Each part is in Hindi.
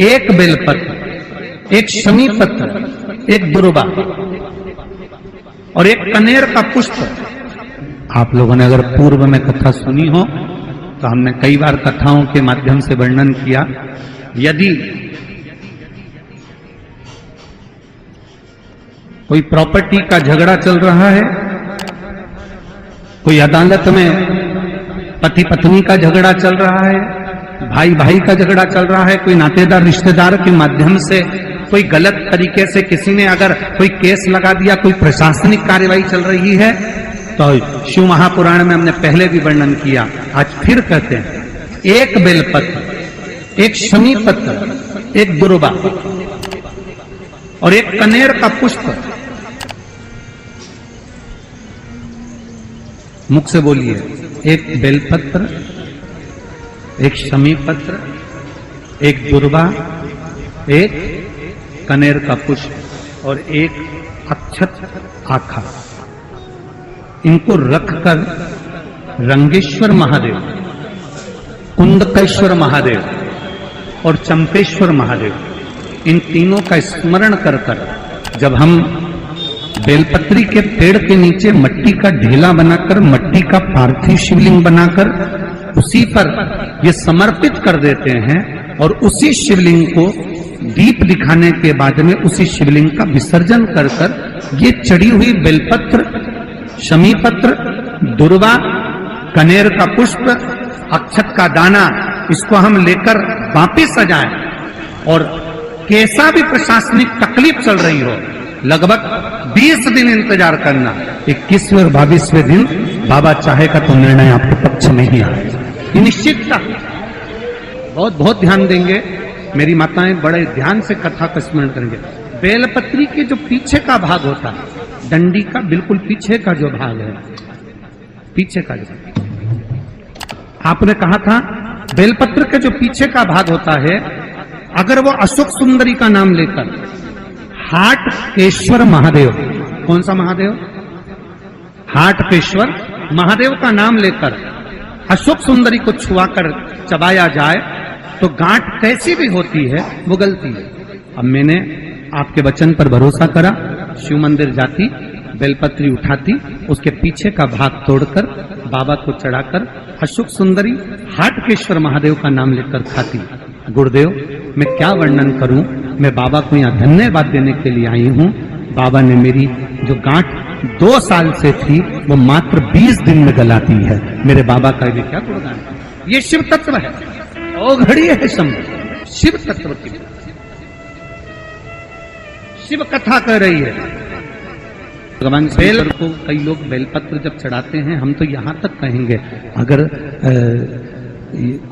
एक बेलपत्र, एक शमी पत्र, एक दुर्वा और एक कनेर का पुष्प। आप लोगों ने अगर पूर्व में कथा सुनी हो तो हमने कई बार कथाओं के माध्यम से वर्णन किया। यदि कोई प्रॉपर्टी का झगड़ा चल रहा है, कोई अदालत में पति पत्नी का झगड़ा चल रहा है, भाई भाई का झगड़ा चल रहा है, कोई नातेदार रिश्तेदार के माध्यम से कोई गलत तरीके से किसी ने अगर कोई केस लगा दिया, कोई प्रशासनिक कार्यवाही चल रही है, तो शिव महापुराण में हमने पहले भी वर्णन किया, आज फिर कहते हैं, एक बेलपत्र, एक शमी पत्र, एक दुर्वा और एक कनेर का पुष्प। मुख से बोलिए, एक बेलपत्र, एक शमी पत्र, एक दुर्वा, एक कनेर का पुष्प और एक अक्षत आखा। इनको रखकर रंगेश्वर महादेव, कुंडकेश्वर महादेव और चंपेश्वर महादेव, इन तीनों का स्मरण कर कर जब हम बेलपत्री के पेड़ के नीचे मट्टी का ढेला बनाकर, मट्टी का पार्थिव शिवलिंग बनाकर उसी पर ये समर्पित कर देते हैं और उसी शिवलिंग को दीप दिखाने के बाद में उसी शिवलिंग का विसर्जन कर कर ये चढ़ी हुई बेलपत्र, शमी पत्र, दुर्वा, कनेर का पुष्प, अक्षत का दाना, इसको हम लेकर वापिस सजाएं और कैसा भी प्रशासनिक तकलीफ चल रही हो, लगभग 20 दिन इंतजार करना। 21वें और 22वें दिन बाबा चाहेगा तो निर्णय आपके पक्ष में ही आएगा, निश्चितता। बहुत बहुत ध्यान देंगे, मेरी माताएं बड़े ध्यान से कथा का स्मरण करेंगे। बेलपत्री के जो पीछे का भाग होता है, डंडी का बिल्कुल पीछे का जो भाग है, पीछे का जो आपने कहा था, बेलपत्र के जो पीछे का भाग होता है, अगर वो अशोक सुंदरी का नाम लेकर हाटकेश्वर महादेव, कौन सा महादेव? हाटकेश्वर महादेव का नाम लेकर अशोक सुंदरी को छुआकर चबाया जाए तो गांठ कैसी भी होती है वो गलती है। अब मैंने आपके वचन पर भरोसा करा, शिव मंदिर जाती, बेलपत्री उठाती, उसके पीछे का भाग तोड़कर बाबा को चढ़ाकर अशोक सुंदरी हाटकेश्वर महादेव का नाम लेकर खाती। गुरुदेव, मैं क्या वर्णन करूं, मैं बाबा को यहाँ धन्यवाद देने के लिए आई हूँ। बाबा ने मेरी जो गांठ 2 साल से थी वो मात्र 20 दिन में गलाती है। मेरे बाबा का ये क्या गुणगान है, ये शिव तत्व है, औघड़ी है शंभु, शिव तत्व की शिव कथा कह रही है। भगवान बेल को कई लोग बेलपत्र जब चढ़ाते हैं, हम तो यहां तक कहेंगे, अगर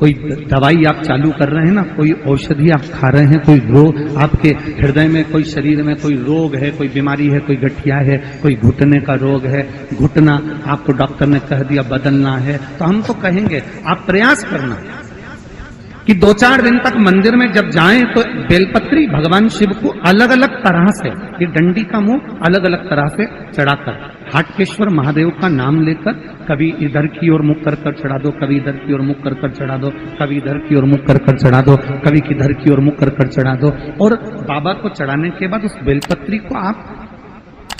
कोई दवाई आप चालू कर रहे हैं ना, कोई औषधि आप खा रहे हैं, कोई रोग आपके हृदय में, कोई शरीर में कोई रोग है, कोई बीमारी है, कोई गठिया है, कोई घुटने का रोग है, घुटना आपको डॉक्टर ने कह दिया बदलना है, तो हम तो कहेंगे आप प्रयास करना कि 2-4 दिन तक मंदिर में जब जाएं तो बेलपत्री भगवान शिव को अलग अलग तरह से, ये डंडी का मुंह अलग अलग तरह से चढ़ाकर, हाटकेश्वर महादेव का नाम लेकर कभी इधर की ओर मुख कर कर चढ़ा दो, कभी इधर की ओर मुख कर कर चढ़ा दो, कभी इधर की ओर मुख कर कर चढ़ा दो, कभी किधर की ओर मुख कर कर चढ़ा दो। और बाबा को चढ़ाने के बाद उस बेलपत्री को आप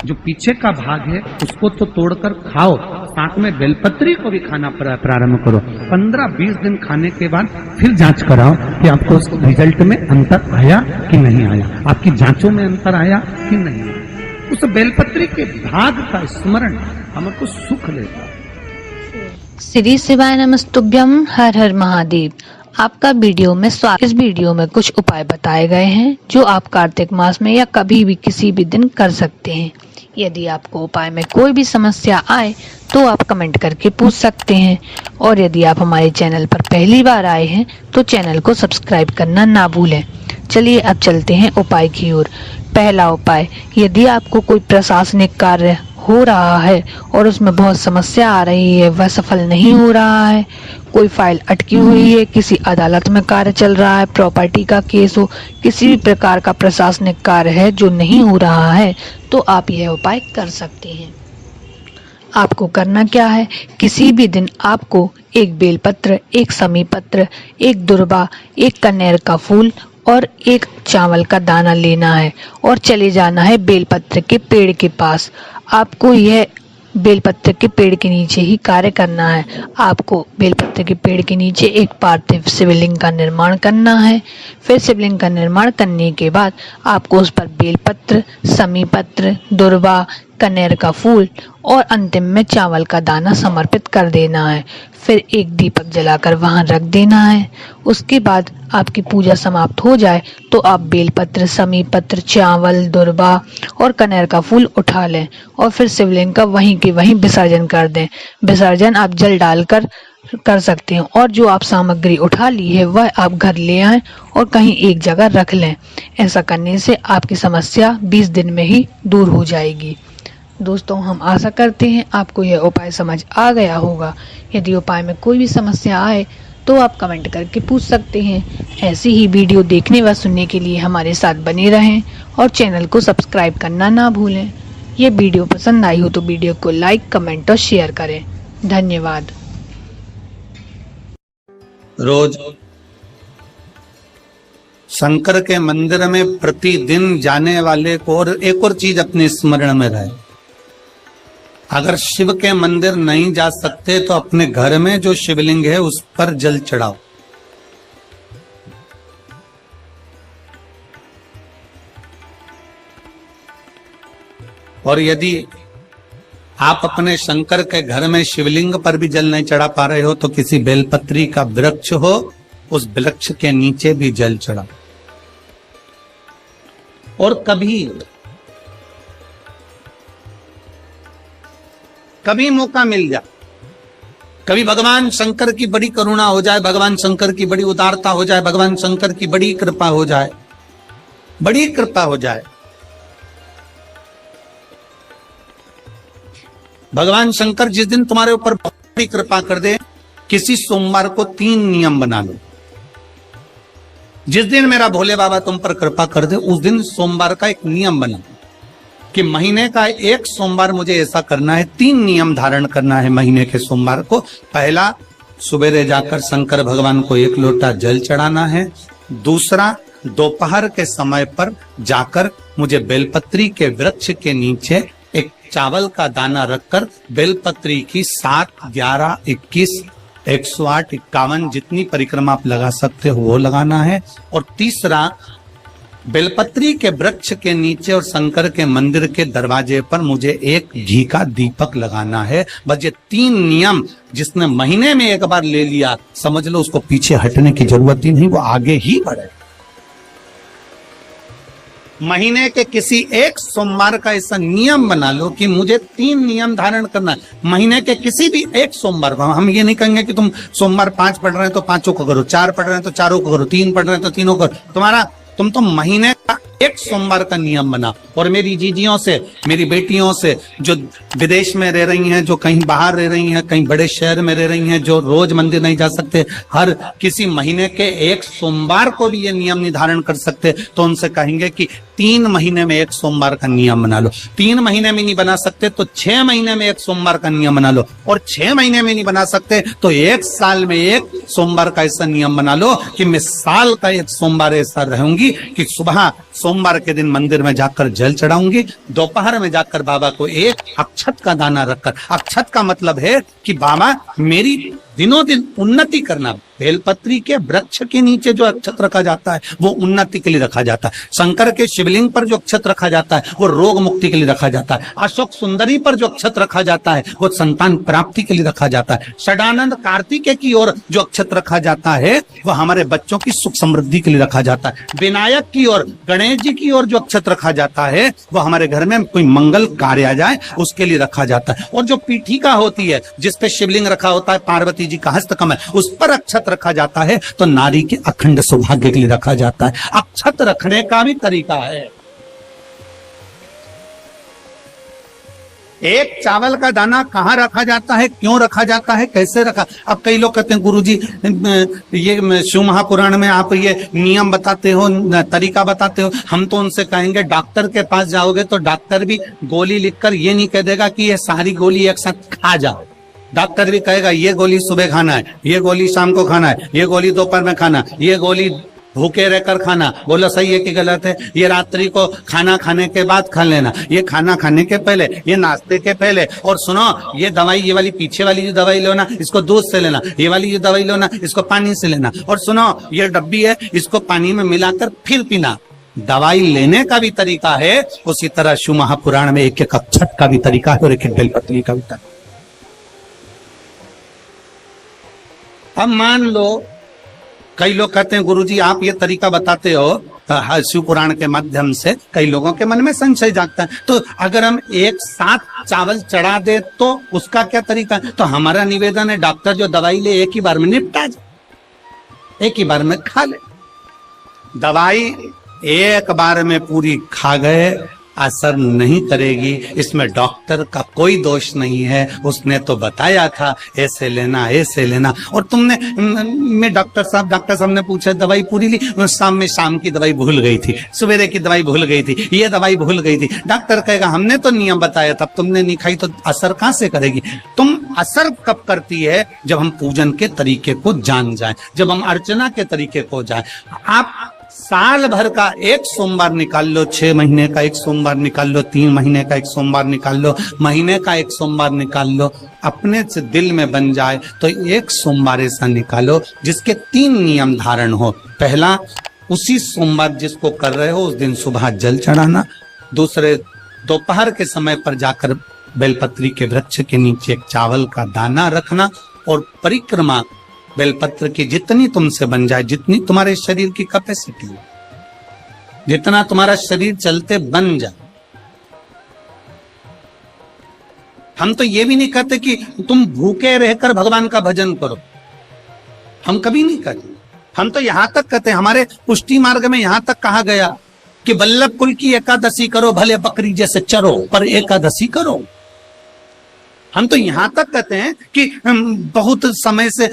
जो पीछे का भाग है उसको तो तोड़कर खाओ, साथ में बेलपत्री को भी खाना प्रारंभ करो। 15-20 दिन खाने के बाद फिर जांच कराओ कि आपको उस रिजल्ट में अंतर आया कि नहीं आया, आपकी जांचों में अंतर आया कि नहीं आया। उस बेलपत्री के भाग का स्मरण हमको सुख देता है। श्री शिवाय नमस्तुभ्यम, हर हर महादेव। आपका वीडियो में स्वागत। इस वीडियो में कुछ उपाय बताए गए हैं जो आप कार्तिक मास में या कभी भी किसी भी दिन कर सकते हैं। यदि आपको उपाय में कोई भी समस्या आए तो आप कमेंट करके पूछ सकते हैं, और यदि आप हमारे चैनल पर पहली बार आए हैं तो चैनल को सब्सक्राइब करना ना भूलें। चलिए अब चलते हैं उपाय की ओर। पहला उपाय, यदि आपको कोई प्रशासनिक कार्य हो रहा है और उसमें बहुत समस्या आ रही है, वह सफल नहीं हो रहा है, कोई फाइल अटकी हुई है, किसी अदालत में कार्य चल रहा है, प्रॉपर्टी का केस हो, किसी भी प्रकार का प्रशासनिक कार्य है जो नहीं हो रहा है, तो आप यह उपाय कर सकते हैं। आपको करना क्या है, किसी भी दिन आपको एक बेलपत्र, एक शमी पत्र, एक दुर्वा, एक कनेर का फूल और एक चावल का दाना लेना है और चले जाना है बेलपत्र के पेड़ के पास। आपको यह बेलपत्र के पेड़ के नीचे ही कार्य करना है। आपको बेलपत्र के पेड़ के नीचे एक पार्थिव शिवलिंग का निर्माण करना है। फिर शिवलिंग का निर्माण करने के बाद आपको उस पर बेलपत्र, समीपत्र, दुर्वा, कनेर का फूल और अंतिम में चावल का दाना समर्पित कर देना है। फिर एक दीपक जलाकर वहां रख देना है। उसके बाद आपकी पूजा समाप्त हो जाए तो आप बेलपत्र, समीपत्र, चावल, दुर्वा और कनेर का फूल उठा लें और फिर शिवलिंग का वहीं के वहीं विसर्जन कर दें। विसर्जन आप जल डालकर कर सकते हैं और जो आप सामग्री उठा ली है वह आप घर ले आएं और कहीं एक जगह रख लें। ऐसा करने से आपकी समस्या 20 दिन में ही दूर हो जाएगी। दोस्तों, हम आशा करते हैं आपको यह उपाय समझ आ गया होगा। यदि उपाय में कोई भी समस्या आए तो आप कमेंट करके पूछ सकते हैं। ऐसी ही वीडियो देखने व सुनने के लिए हमारे साथ बने रहें और चैनल को सब्सक्राइब करना ना भूलें। ये वीडियो पसंद आई हो तो वीडियो को लाइक, कमेंट और शेयर करें। धन्यवाद। रोज शंकर के मंदिर में प्रतिदिन जाने वाले को और एक और चीज अपने स्मरण में रहे, अगर शिव के मंदिर नहीं जा सकते तो अपने घर में जो शिवलिंग है उस पर जल चढ़ाओ। और यदि आप अपने शंकर के घर में शिवलिंग पर भी जल नहीं चढ़ा पा रहे हो तो किसी बेलपत्री का वृक्ष हो, उस वृक्ष के नीचे भी जल चढ़ाओ। और कभी मौका मिल जाए, कभी भगवान शंकर की बड़ी करुणा हो जाए, भगवान शंकर की बड़ी उदारता हो जाए, भगवान शंकर की बड़ी कृपा हो जाए, बड़ी कृपा हो जाए, भगवान शंकर जिस दिन तुम्हारे ऊपर बड़ी कृपा कर दे, किसी सोमवार को 3 नियम बना लो। जिस दिन मेरा भोले बाबा तुम पर कृपा कर दे उस दिन सोमवार का एक नियम बना कि महीने का एक सोमवार मुझे ऐसा करना है, 3 नियम धारण करना है महीने के सोमवार को। पहला, सुबेरे जाकर शंकर भगवान को 1 लोटा जल चढ़ाना है। दूसरा, दोपहर के समय पर जाकर मुझे बेलपत्री के वृक्ष के नीचे एक चावल का दाना रखकर बेलपत्री की 7, 11, 21, 108, 51 जितनी परिक्रमा आप लगा सकते हो वो लगाना है। और तीसरा, बेलपत्री के वृक्ष के नीचे और शंकर के मंदिर के दरवाजे पर मुझे एक घी का दीपक लगाना है। बस ये 3 नियम जिसने महीने में एक बार ले लिया, समझ लो उसको पीछे हटने की जरूरत ही नहीं, वो आगे ही बढ़े। महीने के किसी एक सोमवार का ऐसा नियम बना लो कि मुझे 3 नियम धारण करना है। महीने के किसी भी एक सोमवार को हम ये नहीं कहेंगे कि तुम सोमवार 5 पढ़ रहे हैं तो 5 को करो, 4 पढ़ रहे हैं तो 4 को करो, 3 पढ़ रहे हैं तो 3 को करो। तुम तो महीने का एक सोमवार का नियम बना। और मेरी जीजियों से, मेरी बेटियों से जो विदेश में रह रही हैं, जो कहीं बाहर रह रही हैं, कहीं बड़े शहर में रह रही हैं, जो रोज मंदिर नहीं जा सकते, हर किसी महीने के एक सोमवार को भी ये नियम निर्धारण कर सकते, तो उनसे कहेंगे कि 3 महीने में एक सोमवार का नियम बना लो। 3 महीने में नहीं बना सकते तो 6 महीने में एक सोमवार का नियम बना लो। और 6 महीने में नहीं बना सकते तो 1 साल में एक सोमवार का ऐसा नियम बना लो कि मैं साल का एक सोमवार ऐसा रहूंगी कि सुबह सोमवार के दिन मंदिर में जाकर जल चढ़ाऊंगी, दोपहर में जाकर बाबा को एक अक्षत का दाना रखकर, अक्षत का मतलब है कि बाबा मेरी दिनों दिन उन्नति करना। बेलपत्री के वृक्ष के नीचे जो अक्षत रखा जाता है वो उन्नति के लिए रखा जाता है। शंकर के शिवलिंग पर जो अक्षत रखा जाता है वो रोग मुक्ति के लिए रखा जाता है। अशोक सुंदरी पर जो अक्षत रखा जाता है वो संतान प्राप्ति के लिए रखा जाता है। षडानंद कार्तिकेय की ओर जो अक्षत रखा जाता है वो हमारे बच्चों की सुख समृद्धि के लिए रखा जाता है। विनायक की ओर, गणेश जी की ओर जो अक्षत रखा जाता है वो हमारे घर में कोई मंगल कार्य आ जाए उसके लिए रखा जाता है। और जो पीठिका होती है जिसपे शिवलिंग रखा होता है, पार्वती जी का हस्तकमल, उस पर अक्षत रखा जाता है तो नारी के अखंड सौभाग्य के लिए रखा जाता है। अक्षत रखने का भी तरीका है। एक चावल का दाना कहाँ रखा जाता है, क्यों रखा जाता है, कैसे रखा। अब कई लोग कहते हैं गुरुजी ये शिव महापुराण में आप ये नियम बताते हो, तरीका बताते हो। हम तो उनसे कहेंगे डॉक्टर के पास जाओगे तो डॉक्टर भी गोली लिखकर ये नहीं कह देगा कि ये सारी गोली एक साथ खा जाओ। डॉक्टर भी कहेगा ये गोली सुबह खाना है, ये गोली शाम को खाना है, ये गोली दोपहर में खाना है, ये गोली भूखे रहकर खाना, बोलो सही है कि गलत है? ये रात्रि को खाना खाने के बाद खा लेना, ये खाना खाने के पहले, ये नाश्ते के पहले। और सुनो, ये दवाई, ये वाली पीछे वाली जो दवाई लो ना, इसको दूध से लेना, ये वाली जो दवाई लो ना, इसको पानी से लेना। और सुनो, ये डब्बी है, इसको पानी में मिलाकर फिर पीना। दवाई लेने का भी तरीका है, उसी तरह शिव महापुराण में एक एक अक्षत का भी तरीका है और एक एक बेलपत्री का भी तरीका। अब मान लो कई लोग कहते हैं गुरुजी आप ये तरीका बताते हो शिव पुराण के माध्यम से, कई लोगों के मन में संशय जागता है, तो अगर हम एक साथ चावल चढ़ा दे तो उसका क्या तरीका है? तो हमारा निवेदन है डॉक्टर जो दवाई ले एक ही बार में निपटा जाए, एक ही बार में खा ले। दवाई एक बार में पूरी खा गए असर नहीं करेगी, इसमें डॉक्टर का कोई दोष नहीं है, उसने तो बताया था ऐसे लेना ऐसे लेना। और तुमने मैं डॉक्टर साहब ने पूछा दवाई पूरी ली, शाम की दवाई भूल गई थी, सवेरे की दवाई भूल गई थी, ये दवाई भूल गई थी। डॉक्टर कहेगा हमने तो नियम बताया था, तुमने नहीं खाई तो असर कहां से करेगी? तुम असर कब करती है? जब हम पूजन के तरीके को जान जाए, जब हम अर्चना के तरीके को जाए। आप साल भर का एक सोमवार निकाल लो, 6 महीने का एक सोमवार निकाल लो, 3 महीने का एक सोमवार निकाल लो, महीने का एक सोमवार निकाल लो, अपने से दिल में बन जाए तो एक सोमवार ऐसा निकालो जिसके 3 नियम धारण हो। पहला, उसी सोमवार जिसको कर रहे हो उस दिन सुबह जल चढ़ाना। दूसरे, दोपहर के समय पर जाकर बेलपत्री के वृक्ष के नीचे एक चावल का दाना रखना। और परिक्रमा बेलपत्र की जितनी तुमसे बन जाए, जितनी तुम्हारे शरीर की कैपेसिटी है, जितना तुम्हारा शरीर चलते बन जाए। हम तो ये भी नहीं कहते कि तुम भूखे रहकर भगवान का भजन करो, हम कभी नहीं कहते। हम तो यहां तक कहते हैं, हमारे पुष्टि मार्ग में यहां तक कहा गया कि वल्लभ कुल की एकादशी करो, भले बकरी जैसे चरो पर एकादशी करो। हम तो यहां तक कहते हैं कि बहुत समय से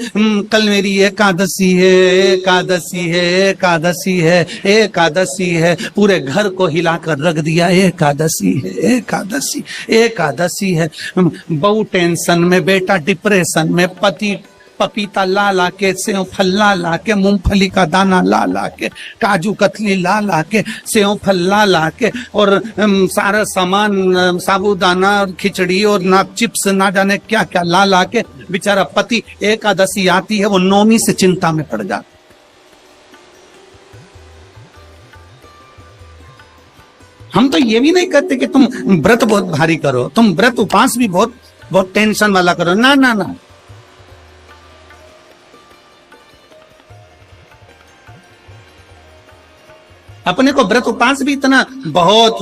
कल मेरी एकादशी है, एकादशी है, एकादशी है, एकादशी है, पूरे घर को हिलाकर रख दिया, एकादशी है, एकादशी, एकादशी है। बहू टेंशन में, बेटा डिप्रेशन में, पति पपीता ला ला के, सेव फल ला ला के, मूंगफली का दाना ला ला के, काजू कतली ला ला के, सेव फल ला ला के, और सारा सामान साबूदाना और खिचड़ी और ना चिप्स ना जाने क्या क्या ला ला के, बेचारा पति एकादशी आती है वो 9वीं से चिंता में पड़ जाता। हम तो ये भी नहीं कहते कि तुम व्रत बहुत भारी करो, तुम व्रत उपास भी बहुत बहुत टेंशन वाला करो, ना ना ना। अपने को व्रत उपास भी इतना बहुत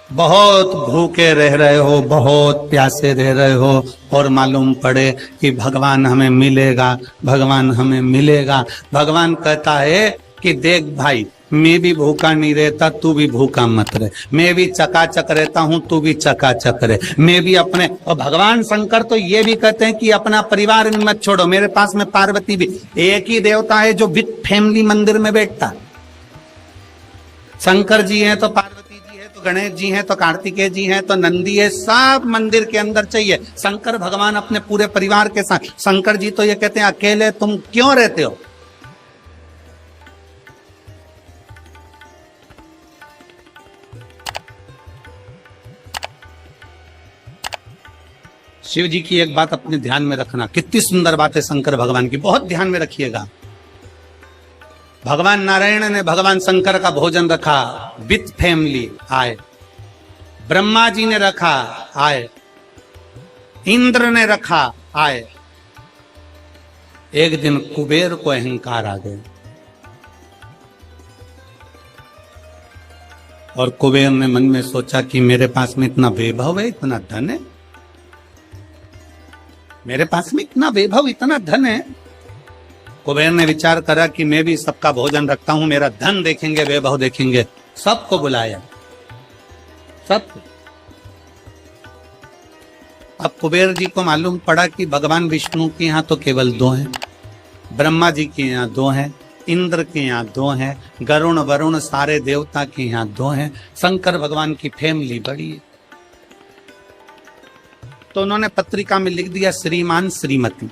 बहुत भूखे रह रहे हो, बहुत प्यासे रह रहे हो, और मालूम पड़े कि भगवान हमें मिलेगा, भगवान हमें मिलेगा। भगवान कहता है कि देख भाई, मैं भी भूखा नहीं रहता, तू भी भूखा मत रहे, मैं भी चकाचक रहता हूं, तू भी चकाचक रहे, मैं भी अपने। और भगवान शंकर तो ये भी कहते हैं कि अपना परिवार मत छोड़ो। मेरे पास में पार्वती भी, एक ही देवता है जो विद फैमिली मंदिर में बैठता। शंकर जी हैं तो पार्वती जी है, तो गणेश जी हैं, तो कार्तिकेय जी हैं, तो नंदी है, सब मंदिर के अंदर चाहिए। शंकर भगवान अपने पूरे परिवार के साथ। शंकर जी तो ये कहते हैं अकेले तुम क्यों रहते हो? शिव जी की एक बात अपने ध्यान में रखना, कितनी सुंदर बात है शंकर भगवान की, बहुत ध्यान में रखिएगा। भगवान नारायण ने भगवान शंकर का भोजन रखा, विथ फैमिली आए। ब्रह्मा जी ने रखा, आए। इंद्र ने रखा, आए। एक दिन कुबेर को अहंकार आ गया और कुबेर ने मन में सोचा कि मेरे पास में इतना वैभव है, इतना धन है, मेरे पास में इतना वैभव, इतना धन है। कुबेर ने विचार करा कि मैं भी सबका भोजन रखता हूं, मेरा धन देखेंगे, वैभव देखेंगे। सबको बुलाया, सबको। अब कुबेर जी को मालूम पड़ा कि भगवान विष्णु के यहाँ तो केवल 2 हैं, ब्रह्मा जी के यहाँ 2 हैं, इंद्र के यहाँ 2 हैं, गरुण वरुण सारे देवता के यहाँ 2 हैं, शंकर भगवान की फैमिली बड़ी है। तो उन्होंने पत्रिका में लिख दिया, श्रीमान श्रीमती।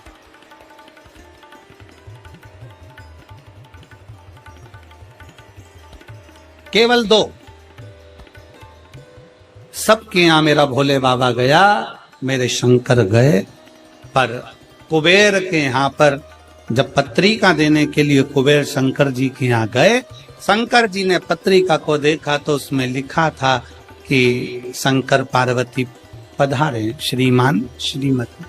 केवल 2। सबके यहां मेरा भोले बाबा गया, मेरे शंकर गए, पर कुबेर के यहां पर जब पत्रिका देने के लिए कुबेर शंकर जी के यहां गए, शंकर जी ने पत्रिका को देखा तो उसमें लिखा था कि शंकर पार्वती पधारे श्रीमान श्रीमती।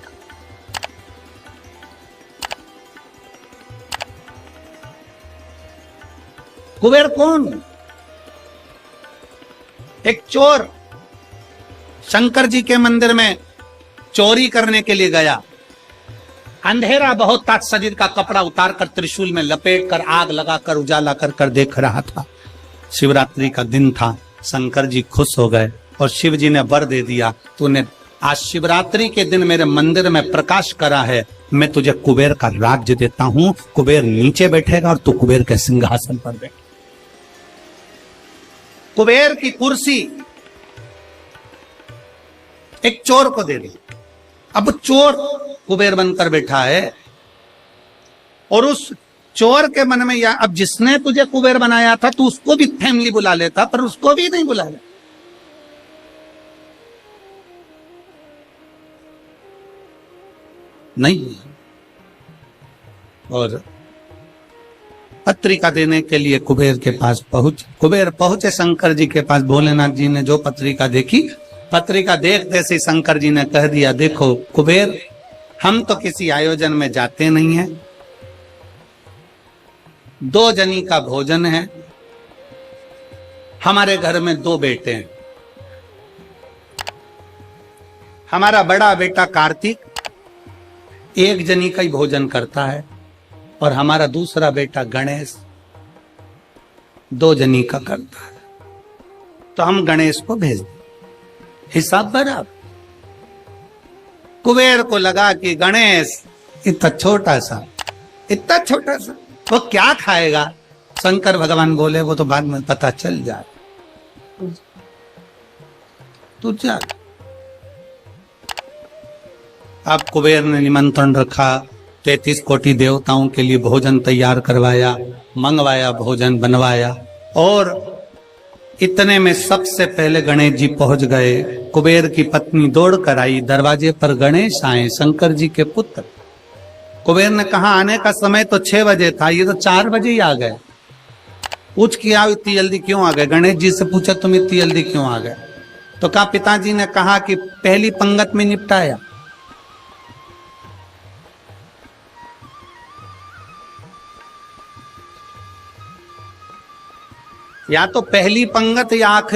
कुबेर कौन? एक चोर शंकर जी के मंदिर में चोरी करने के लिए गया। अंधेरा बहुत था, शरीर का कपड़ा उतारकर त्रिशूल में लपेट कर आग लगाकर उजाला कर देख रहा था। शिवरात्रि का दिन था, शंकर जी खुश हो गए और शिव जी ने वर दे दिया, तूने आज शिवरात्रि के दिन मेरे मंदिर में प्रकाश करा है, मैं तुझे कुबेर का राज्य देता हूं। कुबेर नीचे बैठेगा और तू कुबेर के सिंहासन पर बैठ। कुबेर की कुर्सी एक चोर को दे दी। अब चोर कुबेर बनकर बैठा है और उस चोर के मन में या अब जिसने तुझे कुबेर बनाया था तू उसको भी फैमिली बुला लेता, पर उसको भी नहीं बुलाया। नहीं। और पत्रिका देने के लिए कुबेर के पास कुबेर पहुंचे शंकर जी के पास। भोलेनाथ जी ने जो पत्रिका देखी, पत्रिका देखते से शंकर जी ने कह दिया, देखो कुबेर, हम तो किसी आयोजन में जाते नहीं हैं, 2 जनी का भोजन है, हमारे घर में 2 बेटे हैं। हमारा बड़ा बेटा कार्तिक 1 जनी का ही भोजन करता है और हमारा दूसरा बेटा गणेश 2 जनी का करता है, तो हम गणेश को भेज दें। हिसाब बराबर। कुबेर को लगा कि गणेश इतना छोटा सा वो क्या खाएगा। शंकर भगवान बोले, वो तो बाद में पता चल जाए, तू जा। अब कुबेर ने निमंत्रण रखा, 33 कोटि देवताओं के लिए भोजन तैयार करवाया, मंगवाया, भोजन बनवाया। और इतने में सबसे पहले गणेश जी पहुंच गए। कुबेर की पत्नी दौड़ कर आई, दरवाजे पर गणेश आए, शंकर जी के पुत्र। कुबेर ने कहा आने का समय तो 6 बजे था, ये तो 4 बजे ही आ गए। पूछ किया इतनी जल्दी क्यों आ गए? गणेश जी से पूछा तुम इतनी जल्दी क्यों आ गए? तो कहा पिताजी ने कहा कि पहली पंगत में निपटाया। या तो पहली पंगत या आखिरी